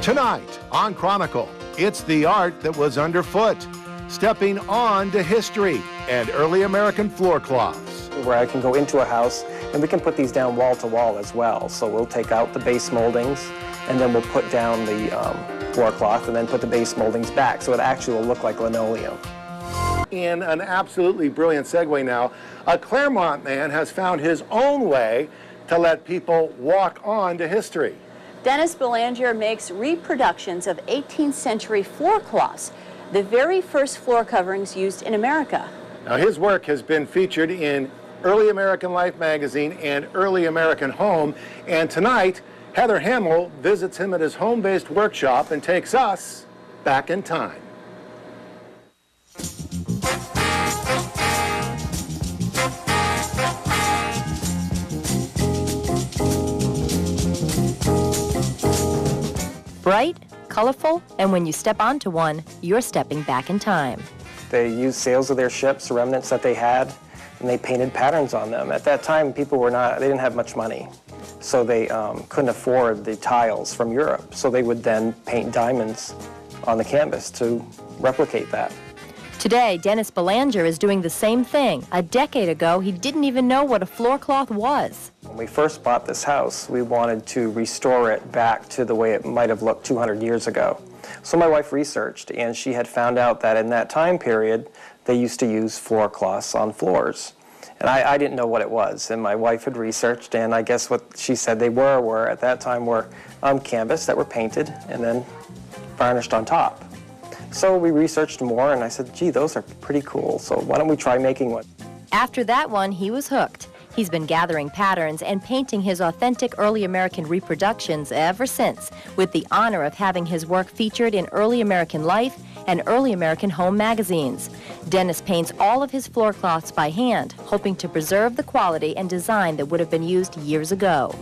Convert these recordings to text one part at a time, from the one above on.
Tonight on Chronicle, it's the art that was underfoot, stepping on to history and early American floor cloths. Where I can go into a house and we can put these down wall to wall as well. So we'll take out the base moldings and then we'll put down the floor cloth and then put the base moldings back so it actually will look like linoleum. In an absolutely brilliant segue now, a Claremont man has found his own way to let people walk on to history. Dennis Belanger makes reproductions of 18th century floor cloths, the very first floor coverings used in America. Now his work has been featured in Early American Life magazine and Early American Home, and tonight Heather Hamill visits him at his home-based workshop and takes us back in time. Bright, colorful, and when you step onto one, you're stepping back in time. They used sails of their ships, remnants that they had, and they painted patterns on them. At that time, people they didn't have much money, so they couldn't afford the tiles from Europe. So they would then paint diamonds on the canvas to replicate that. Today, Dennis Belanger is doing the same thing. A decade ago, he didn't even know what a floor cloth was. When we first bought this house, we wanted to restore it back to the way it might have looked 200 years ago. So my wife researched, and she had found out that in that time period, they used to use floor cloths on floors. And I didn't know what it was, and my wife had researched, and I guess what she said they were at that time were canvas that were painted and then varnished on top. So we researched more, and I said, gee, those are pretty cool, so why don't we try making one? After that one, he was hooked. He's been gathering patterns and painting his authentic early American reproductions ever since, with the honor of having his work featured in Early American Life and Early American Home magazines. Dennis paints all of his floor cloths by hand, hoping to preserve the quality and design that would have been used years ago.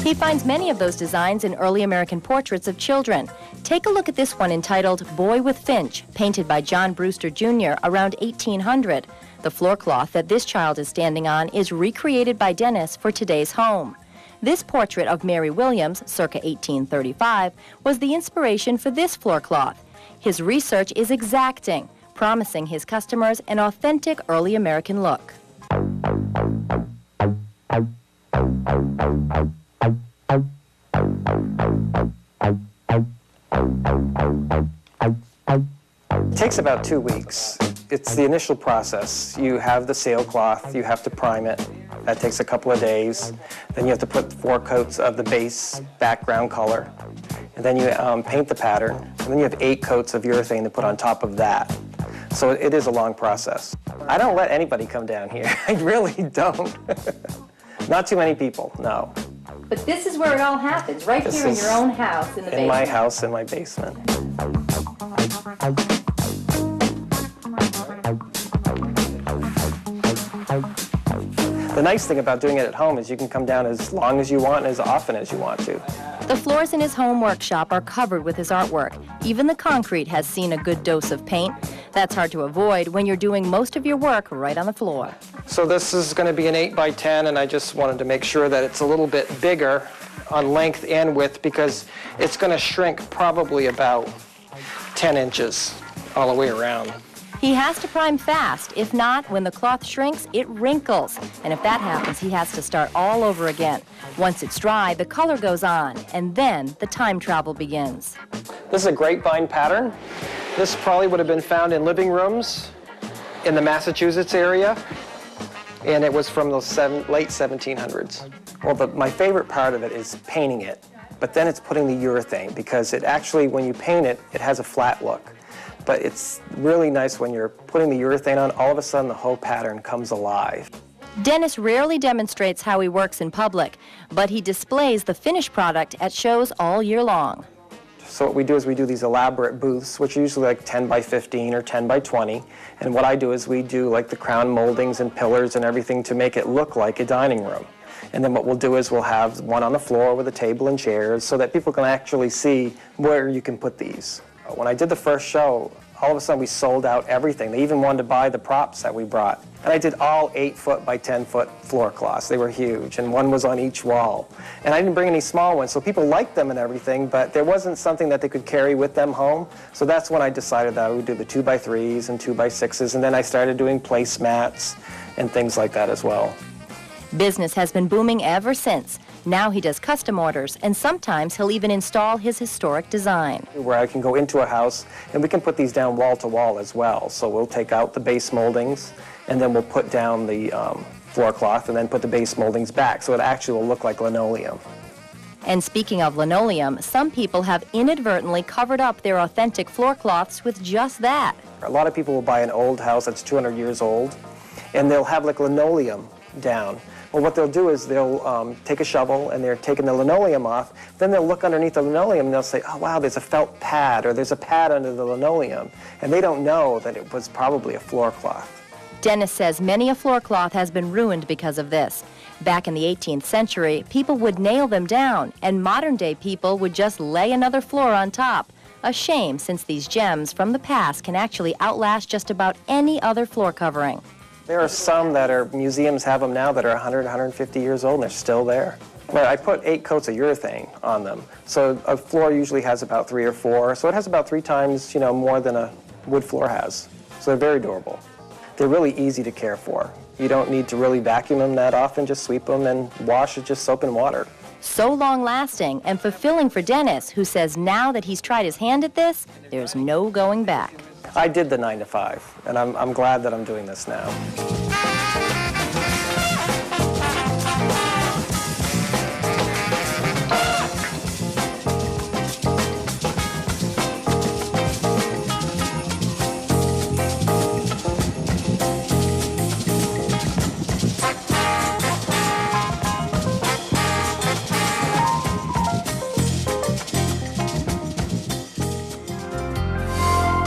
He finds many of those designs in early American portraits of children. Take a look at this one entitled Boy with Finch, painted by John Brewster Jr. around 1800. The floor cloth that this child is standing on is recreated by Dennis for today's home. This portrait of Mary Williams, circa 1835, was the inspiration for this floor cloth. His research is exacting, promising his customers an authentic early American look. It takes about 2 weeks. It's the initial process. You have the sailcloth, you have to prime it. That takes a couple of days. Then you have to put 4 coats of the base background color. And then you paint the pattern. And then you have 8 coats of urethane to put on top of that. So it is a long process. I don't let anybody come down here. I really don't. Not too many people, no. But this is where it all happens, right here in your own house, in the basement. In my house, in my basement. The nice thing about doing it at home is you can come down as long as you want and as often as you want to. The floors in his home workshop are covered with his artwork. Even the concrete has seen a good dose of paint. That's hard to avoid when you're doing most of your work right on the floor. So this is going to be an 8 by 10, and I just wanted to make sure that it's a little bit bigger on length and width because it's going to shrink probably about 10 inches all the way around. He has to prime fast. If not, when the cloth shrinks, it wrinkles. And if that happens, he has to start all over again. Once it's dry, the color goes on, and then the time travel begins. This is a grapevine pattern. This probably would have been found in living rooms in the Massachusetts area, and it was from the late 1700s. Well, my favorite part of it is painting it, but then it's putting the urethane, because it actually, when you paint it, it has a flat look. But it's really nice when you're putting the urethane on, all of a sudden the whole pattern comes alive. Dennis rarely demonstrates how he works in public, but he displays the finished product at shows all year long. So what we do is we do these elaborate booths, which are usually like 10 by 15 or 10 by 20. And what I do is we do like the crown moldings and pillars and everything to make it look like a dining room. And then what we'll do is we'll have one on the floor with a table and chairs so that people can actually see where you can put these. When I did the first show, all of a sudden we sold out everything. They even wanted to buy the props that we brought. And I did all 8-foot by 10-foot floor cloths. They were huge, and one was on each wall. And I didn't bring any small ones, so people liked them and everything, but there wasn't something that they could carry with them home. So that's when I decided that I would do the 2x3s and 2x6s, and then I started doing placemats and things like that as well. Business has been booming ever since. Now he does custom orders, and sometimes he'll even install his historic design. Where I can go into a house, and we can put these down wall to wall as well. So we'll take out the base moldings, and then we'll put down the floor cloth, and then put the base moldings back, so it actually will look like linoleum. And speaking of linoleum, some people have inadvertently covered up their authentic floor cloths with just that. A lot of people will buy an old house that's 200 years old, and they'll have like linoleum down. Well, what they'll do is they'll take a shovel and they're taking the linoleum off. Then they'll look underneath the linoleum and they'll say, oh, wow, there's a felt pad, or there's a pad under the linoleum. And they don't know that it was probably a floor cloth. Dennis says many a floor cloth has been ruined because of this. Back in the 18th century, people would nail them down, and modern-day people would just lay another floor on top. A shame, since these gems from the past can actually outlast just about any other floor covering. There are some that are, museums have them now that are 100, 150 years old, and they're still there. But I put 8 coats of urethane on them. So a floor usually has about 3 or 4, so it has about 3 times, more than a wood floor has. So they're very durable. They're really easy to care for. You don't need to really vacuum them that often, just sweep them and wash with just soap and water. So long-lasting and fulfilling for Dennis, who says now that he's tried his hand at this, there's no going back. I did the 9 to 5, and I'm glad that I'm doing this now.